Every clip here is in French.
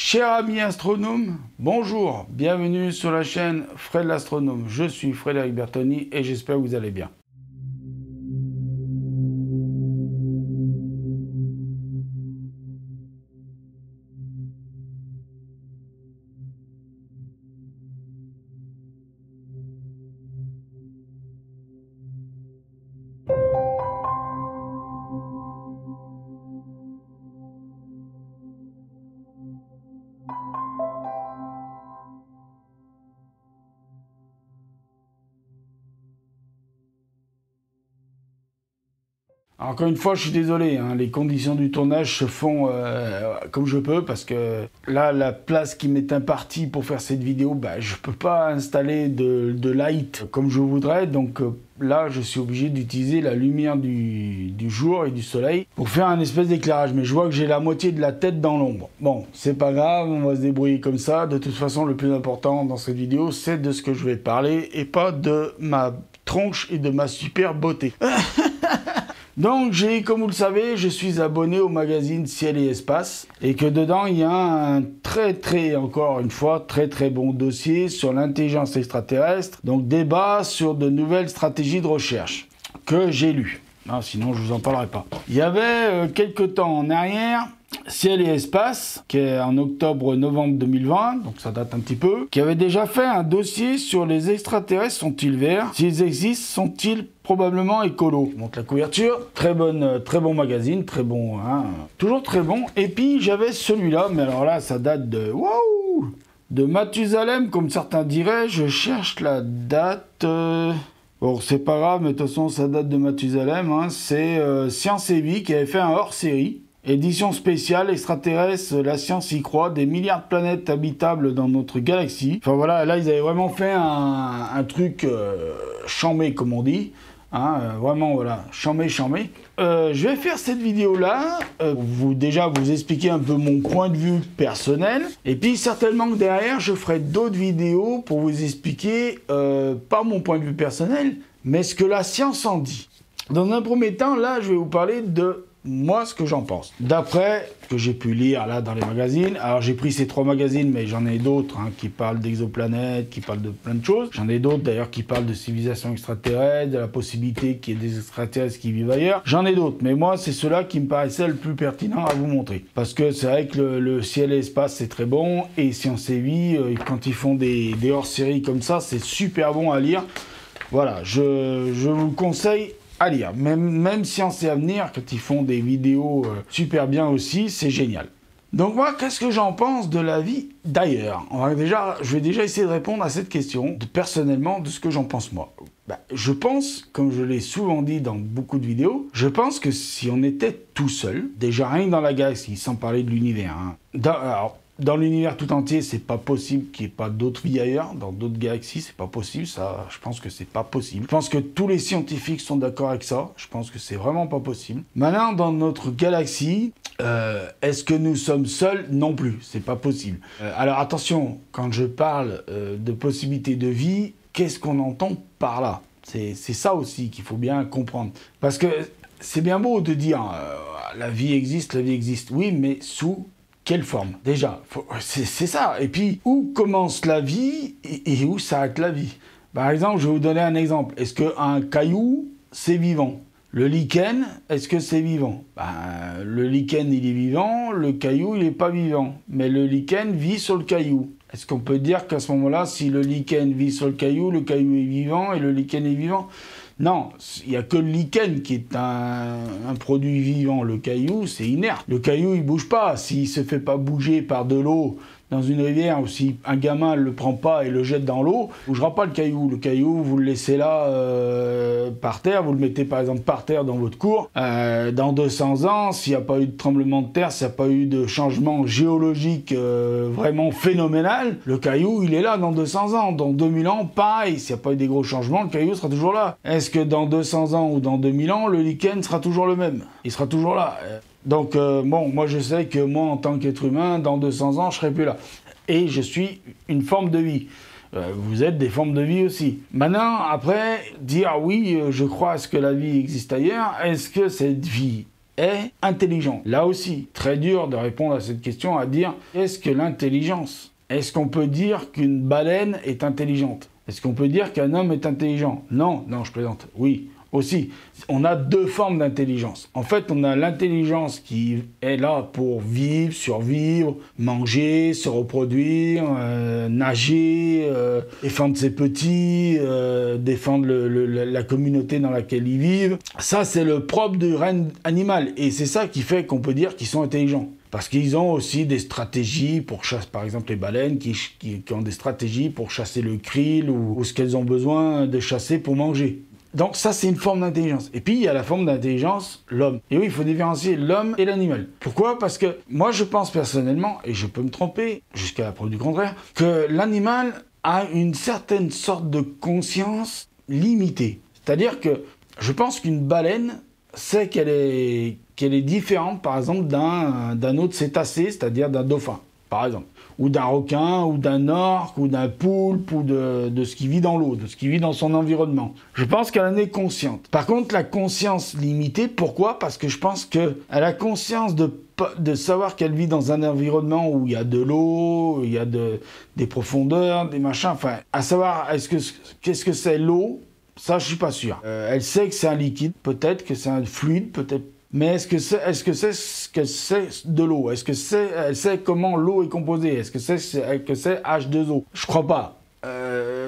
Cher ami astronome, bonjour, bienvenue sur la chaîne Fred l'astronome. Je suis Frédéric Bertoni et j'espère que vous allez bien. Encore une fois, je suis désolé, hein, les conditions du tournage se font comme je peux parce que là, la place qui m'est impartie pour faire cette vidéo, je ne peux pas installer de light comme je voudrais. Donc là, je suis obligé d'utiliser la lumière du jour et du soleil pour faire un espèce d'éclairage. Mais je vois que j'ai la moitié de la tête dans l'ombre. Bon, c'est pas grave, on va se débrouiller comme ça. De toute façon, le plus important dans cette vidéo, c'est de ce que je vais parler et pas de ma tronche et de ma super beauté. Donc, comme vous le savez, je suis abonné au magazine Ciel et Espace et que dedans, il y a un encore une fois, très bon dossier sur l'intelligence extraterrestre. Donc, débat sur de nouvelles stratégies de recherche que j'ai lu. Ah, sinon, je vous en parlerai pas. Il y avait quelques temps en arrière, Ciel et Espace, qui est en octobre-novembre 2020, donc ça date un petit peu, qui avait déjà fait un dossier sur les extraterrestres sont-ils verts? S'ils existent, sont-ils probablement écolos? Je montre la couverture, très bon magazine, très bon, hein, toujours très bon. Et puis j'avais celui-là, mais alors là, ça date de, wow, de Mathusalem, comme certains diraient. Je cherche la date. Bon, c'est pas grave, mais de toute façon, ça date de Mathusalem. Hein. C'est Science et Vie qui avait fait un hors-série. Édition spéciale, extraterrestre, la science y croit, des milliards de planètes habitables dans notre galaxie. Enfin voilà, là, ils avaient vraiment fait un truc chambé, comme on dit. Hein, vraiment, voilà, chambé. Je vais faire cette vidéo-là, déjà vous expliquer un peu mon point de vue personnel. Et puis, certainement que derrière, je ferai d'autres vidéos pour vous expliquer, pas mon point de vue personnel, mais ce que la science en dit. Dans un premier temps, là, je vais vous parler de moi, ce que j'en pense. D'après ce que j'ai pu lire là dans les magazines, alors j'ai pris ces 3 magazines, mais j'en ai d'autres hein, qui parlent d'exoplanètes, qui parlent de plein de choses. J'en ai d'autres d'ailleurs qui parlent de civilisation extraterrestre, de la possibilité qu'il y ait des extraterrestres qui vivent ailleurs. J'en ai d'autres, mais moi, c'est ceux-là qui me paraissaient le plus pertinent à vous montrer. Parce que c'est vrai que le ciel et l'espace, c'est très bon, et Science et Vie, quand ils font des hors-séries comme ça, c'est super bon à lire. Voilà, je vous le conseille à lire. Même Science et Avenir, quand ils font des vidéos super bien aussi, c'est génial. Donc moi, qu'est-ce que j'en pense de la vie d'ailleurs? Je vais déjà essayer de répondre à cette question, personnellement, de ce que j'en pense moi. Je pense, comme je l'ai souvent dit dans beaucoup de vidéos, je pense que si on était tout seul, déjà rien que dans la galaxie, sans parler de l'univers, hein, dans l'univers tout entier, c'est pas possible qu'il n'y ait pas d'autres vies ailleurs. Dans d'autres galaxies, c'est pas possible. Ça, je pense que c'est pas possible. Je pense que tous les scientifiques sont d'accord avec ça. Je pense que c'est vraiment pas possible. Maintenant, dans notre galaxie, est-ce que nous sommes seuls? Non plus. C'est pas possible. Alors attention, quand je parle de possibilité de vie, qu'est-ce qu'on entend par là? C'est ça aussi qu'il faut bien comprendre. Parce que c'est bien beau de dire la vie existe. Oui, mais sous quelle forme? Déjà, c'est ça. Et puis, où commence la vie et où s'arrête la vie? Par exemple, je vais vous donner un exemple. Est-ce qu'un caillou, c'est vivant? Le lichen, est-ce que c'est vivant? Le lichen, il est vivant, le caillou, il n'est pas vivant. Mais le lichen vit sur le caillou. Est-ce qu'on peut dire qu'à ce moment-là, si le lichen vit sur le caillou est vivant et le lichen est vivant? Non, il n'y a que le lichen qui est un produit vivant. Le caillou, c'est inerte. Le caillou, il ne bouge pas. S'il ne se fait pas bouger par de l'eau dans une rivière, ou si un gamin ne le prend pas et le jette dans l'eau, il ne bougera pas le caillou. Le caillou, vous le laissez là par terre, vous le mettez par exemple par terre dans votre cour. Dans 200 ans, s'il n'y a pas eu de tremblement de terre, s'il n'y a pas eu de changement géologique vraiment phénoménal, le caillou, il est là dans 200 ans. Dans 2000 ans, pareil, s'il n'y a pas eu des gros changements, le caillou sera toujours là. Est-ce que dans 200 ans ou dans 2000 ans, le lichen sera toujours le même? Il sera toujours là. Donc, bon, moi je sais que moi, en tant qu'être humain, dans 200 ans, je ne serai plus là. Et je suis une forme de vie. Vous êtes des formes de vie aussi. Maintenant, après, dire oui, je crois à ce que la vie existe ailleurs, est-ce que cette vie est intelligent? Là aussi, très dur de répondre à cette question, à dire, est-ce que l'intelligence, est-ce qu'on peut dire qu'une baleine est intelligente? Est-ce qu'on peut dire qu'un homme est intelligent? Non, non, je plaisante. Oui, aussi. On a deux formes d'intelligence. En fait, on a l'intelligence qui est là pour vivre, survivre, manger, se reproduire, nager, défendre ses petits, défendre la communauté dans laquelle ils vivent. Ça, c'est le propre du règne animal. Et c'est ça qui fait qu'on peut dire qu'ils sont intelligents. Parce qu'ils ont aussi des stratégies pour chasser, par exemple les baleines qui ont des stratégies pour chasser le krill ou ce qu'elles ont besoin de chasser pour manger. Donc ça, c'est une forme d'intelligence. Et puis, il y a la forme d'intelligence, l'homme. Et oui, il faut différencier l'homme et l'animal. Pourquoi? Parce que moi, je pense personnellement, et je peux me tromper jusqu'à la preuve du contraire, que l'animal a une certaine sorte de conscience limitée. C'est-à-dire que je pense qu'une baleine sait qu'elle est différente, par exemple, d'un autre cétacé, c'est-à-dire d'un dauphin, par exemple. Ou d'un requin, ou d'un orque, ou d'un poulpe, ou de ce qui vit dans l'eau, de ce qui vit dans son environnement. Je pense qu'elle en est consciente. Par contre, la conscience limitée, pourquoi? Parce que je pense qu'elle a conscience de savoir qu'elle vit dans un environnement où il y a de l'eau, il y a des profondeurs, des machins, enfin, à savoir, qu'est-ce que c'est l'eau? Ça, je suis pas sûr. Elle sait que c'est un liquide, peut-être que c'est un fluide, peut-être. Mais est-ce que c'est ce que c'est de l'eau? Est-ce que elle sait comment l'eau est composée? Est-ce que c'est H2O? Je crois pas.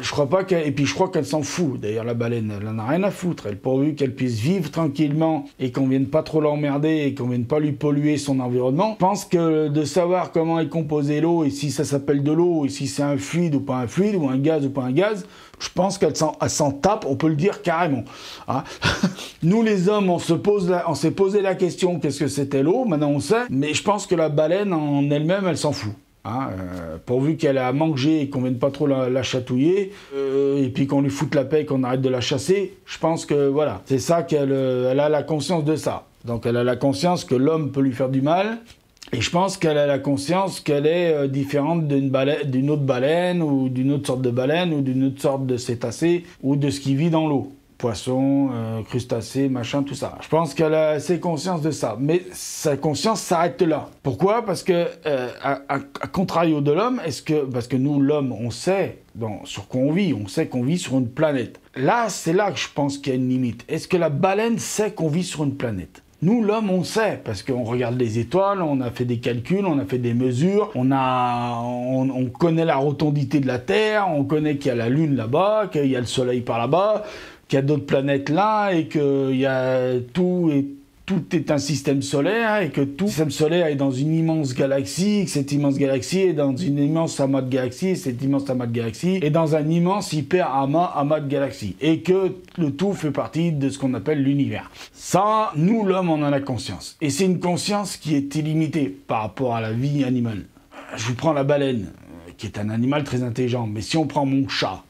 Je crois pas et puis je crois qu'elle s'en fout. D'ailleurs, la baleine, elle en a rien à foutre. Elle, pourvu qu'elle puisse vivre tranquillement et qu'on vienne pas trop l'emmerder et qu'on vienne pas lui polluer son environnement. Je pense que de savoir comment est composée l'eau et si ça s'appelle de l'eau et si c'est un fluide ou pas un fluide ou un gaz ou pas un gaz, je pense qu'elle s'en tape, on peut le dire carrément. Hein. Nous les hommes, on s'est posé la question qu'est-ce que c'était l'eau, maintenant on sait, mais je pense que la baleine en elle-même, elle s'en fout. Hein, pourvu qu'elle a à manger et qu'on ne vienne pas trop la chatouiller, et puis qu'on lui foute la paix et qu'on arrête de la chasser, je pense que voilà, c'est ça qu'elle a la conscience de ça. Donc elle a la conscience que l'homme peut lui faire du mal, et je pense qu'elle a la conscience qu'elle est différente d'une autre baleine, ou d'une autre sorte de baleine, ou d'une autre sorte de cétacé, ou de ce qui vit dans l'eau. Poissons, crustacés, machin, tout ça. Je pense qu'elle a assez conscience de ça. Mais sa conscience s'arrête là. Pourquoi? Parce que, à contrario de l'homme, parce que nous, l'homme, on sait sur quoi on vit. On sait qu'on vit sur une planète. Là, c'est là que je pense qu'il y a une limite. Est-ce que la baleine sait qu'on vit sur une planète? Nous, l'homme, on sait, parce qu'on regarde les étoiles, on a fait des calculs, on a fait des mesures, on connaît la rotondité de la Terre, on connaît qu'il y a la Lune là-bas, qu'il y a le Soleil par là-bas, qu'il y a d'autres planètes là, et qu'il y a tout est un système solaire, et que tout système solaire est dans une immense galaxie, et que cette immense galaxie est dans une immense amas de galaxies, et cet immense amas de galaxies est dans un immense hyper amas de galaxies, et que le tout fait partie de ce qu'on appelle l'univers. Ça, nous, l'homme, on en a conscience. Et c'est une conscience qui est illimitée par rapport à la vie animale. Je vous prends la baleine, qui est un animal très intelligent, mais si on prend mon chat,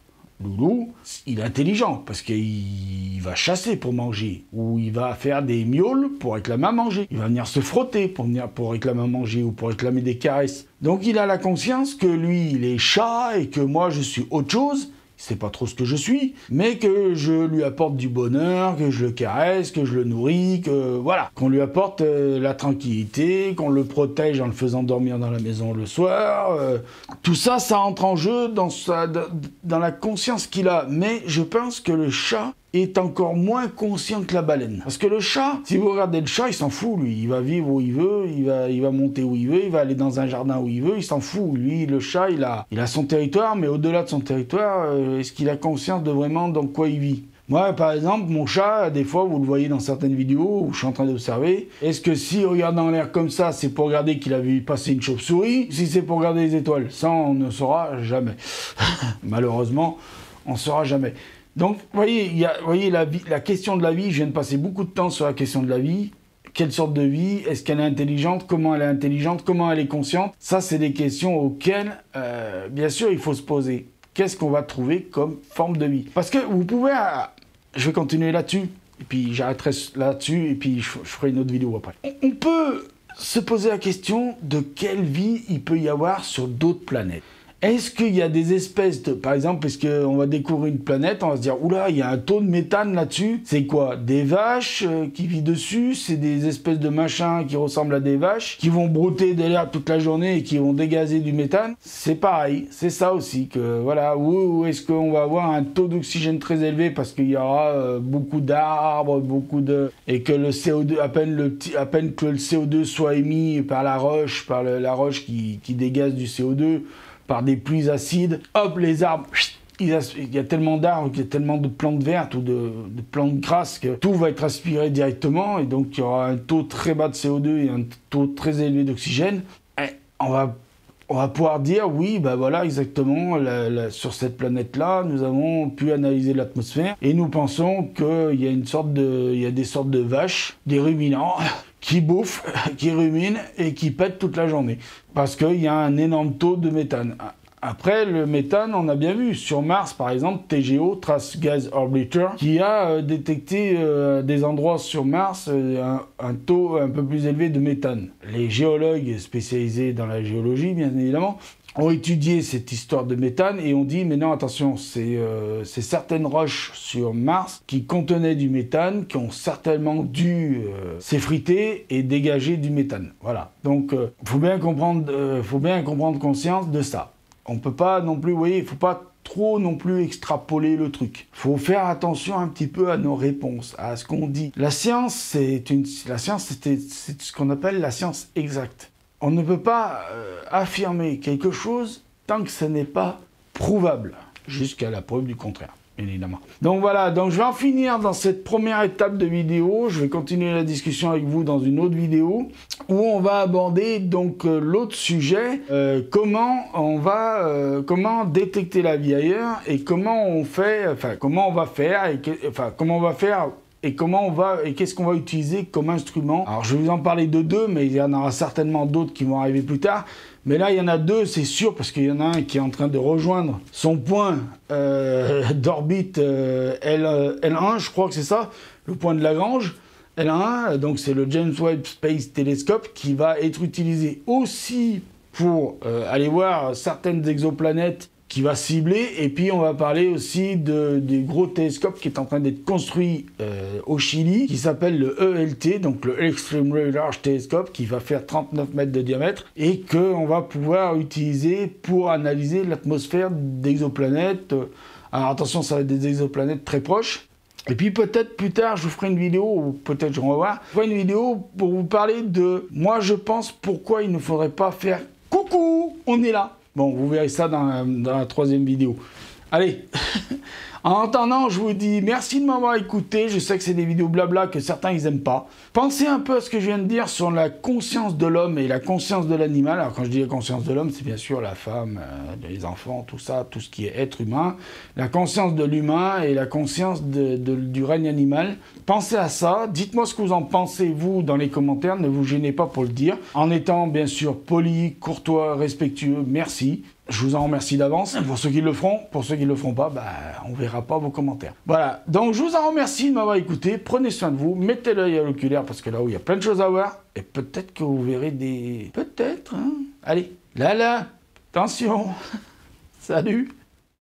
Loulou, il est intelligent parce qu'il va chasser pour manger, ou il va faire des miaules pour réclamer à manger. Il va venir se frotter pour réclamer à manger ou pour réclamer des caresses. Donc il a la conscience que lui, il est chat et que moi, je suis autre chose. Il sait pas trop ce que je suis, mais que je lui apporte du bonheur, que je le caresse, que je le nourris, que voilà, qu'on lui apporte la tranquillité, qu'on le protège en le faisant dormir dans la maison le soir. Tout ça, ça entre en jeu dans la conscience qu'il a. Mais je pense que le chat est encore moins conscient que la baleine. Parce que le chat, si vous regardez le chat, il s'en fout, lui. Il va vivre où il veut, il va monter où il veut, il va aller dans un jardin où il veut, il s'en fout. Lui, le chat, il a son territoire, mais au-delà de son territoire, est-ce qu'il a conscience de vraiment dans quoi il vit? Moi, par exemple, mon chat, des fois, vous le voyez dans certaines vidéos où je suis en train d'observer, est-ce que s'il regarde dans l'air comme ça, c'est pour regarder qu'il a vu passer une chauve-souris? Si c'est pour regarder les étoiles? Ça, on ne saura jamais. Malheureusement, on ne saura jamais. Donc, vous voyez, la question de la vie, je viens de passer beaucoup de temps sur la question de la vie. Quelle sorte de vie? Est-ce qu'elle est intelligente? Comment elle est intelligente? Comment elle est consciente? Ça, c'est des questions auxquelles, bien sûr, il faut se poser. Qu'est-ce qu'on va trouver comme forme de vie? Parce que vous pouvez... je vais continuer là-dessus, et puis j'arrêterai là-dessus, et puis je ferai une autre vidéo après. On peut se poser la question de quelle vie il peut y avoir sur d'autres planètes. Est-ce qu'il y a des espèces de... Par exemple, est-ce qu'on va découvrir une planète, on va se dire, oula, il y a un taux de méthane là-dessus. C'est quoi? Des vaches qui vivent dessus? C'est des espèces de machins qui ressemblent à des vaches, qui vont brouter de l'air toute la journée et qui vont dégazer du méthane? C'est pareil, c'est ça aussi, que voilà. Ou est-ce qu'on va avoir un taux d'oxygène très élevé parce qu'il y aura beaucoup d'arbres, et que le CO2, à peine que le CO2 soit émis par la roche, la roche qui dégage du CO2, par des pluies acides, hop, les arbres, il y a tellement d'arbres, il y a tellement de plantes vertes ou de plantes grasses que tout va être aspiré directement, et donc il y aura un taux très bas de CO2 et un taux très élevé d'oxygène. On va pouvoir dire, oui, ben voilà, exactement, sur cette planète-là, nous avons pu analyser l'atmosphère, et nous pensons qu'il y a des sortes de vaches, des ruminants, qui bouffent, qui ruminent et qui pètent toute la journée. Parce qu'il y a un énorme taux de méthane. Après, le méthane, on a bien vu. Sur Mars, par exemple, TGO, Trace Gas Orbiter, qui a détecté des endroits sur Mars un taux un peu plus élevé de méthane. Les géologues spécialisés dans la géologie, bien évidemment, ont étudié cette histoire de méthane et ont dit, mais non, attention, c'est certaines roches sur Mars qui contenaient du méthane, qui ont certainement dû s'effriter et dégager du méthane. Voilà. Donc, faut bien comprendre conscience de ça. On peut pas non plus, vous voyez, il faut pas trop non plus extrapoler le truc. Il faut faire attention un petit peu à nos réponses, à ce qu'on dit. La science, c'est ce qu'on appelle la science exacte. On ne peut pas affirmer quelque chose tant que ce n'est pas prouvable, jusqu'à la preuve du contraire, bien évidemment. Donc voilà, donc je vais en finir dans cette première étape de vidéo. Je vais continuer la discussion avec vous dans une autre vidéo où on va aborder donc l'autre sujet, comment détecter la vie ailleurs et comment on fait, comment on va faire et qu'est-ce qu'on va utiliser comme instrument. Alors je vais vous en parler de deux, mais il y en aura certainement d'autres qui vont arriver plus tard. Mais là, il y en a deux, c'est sûr, parce qu'il y en a un qui est en train de rejoindre son point d'orbite L1, je crois que c'est ça, le point de Lagrange. L1, donc c'est le James Webb Space Telescope qui va être utilisé aussi pour aller voir certaines exoplanètes qui va cibler, et puis on va parler aussi du gros télescope qui est en train d'être construit au Chili, qui s'appelle le ELT, donc le Extremely Large Telescope, qui va faire 39 mètres de diamètre, et qu'on va pouvoir utiliser pour analyser l'atmosphère d'exoplanètes. Alors attention, ça va être des exoplanètes très proches. Et puis peut-être plus tard, je vous ferai une vidéo, ou peut-être je vais revoir, je ferai une vidéo pour vous parler de, moi je pense, pourquoi il ne faudrait pas faire « Coucou, on est là ». Bon, vous verrez ça dans la troisième vidéo. Allez, en attendant, je vous dis merci de m'avoir écouté. Je sais que c'est des vidéos blabla que certains ils aiment pas. Pensez un peu à ce que je viens de dire sur la conscience de l'homme et la conscience de l'animal. Alors quand je dis la conscience de l'homme, c'est bien sûr la femme, les enfants, tout ça, tout ce qui est être humain. La conscience de l'humain et la conscience du règne animal. Pensez à ça. Dites-moi ce que vous en pensez, vous, dans les commentaires. Ne vous gênez pas pour le dire. En étant bien sûr poli, courtois, respectueux. Merci. Je vous en remercie d'avance pour ceux qui le feront. Pour ceux qui ne le feront pas, on ne verra pas vos commentaires. Voilà, donc je vous en remercie de m'avoir écouté. Prenez soin de vous, mettez l'œil à l'oculaire parce que là où il y a plein de choses à voir. Et peut-être que vous verrez des... Peut-être, hein. Allez, là, attention. Salut.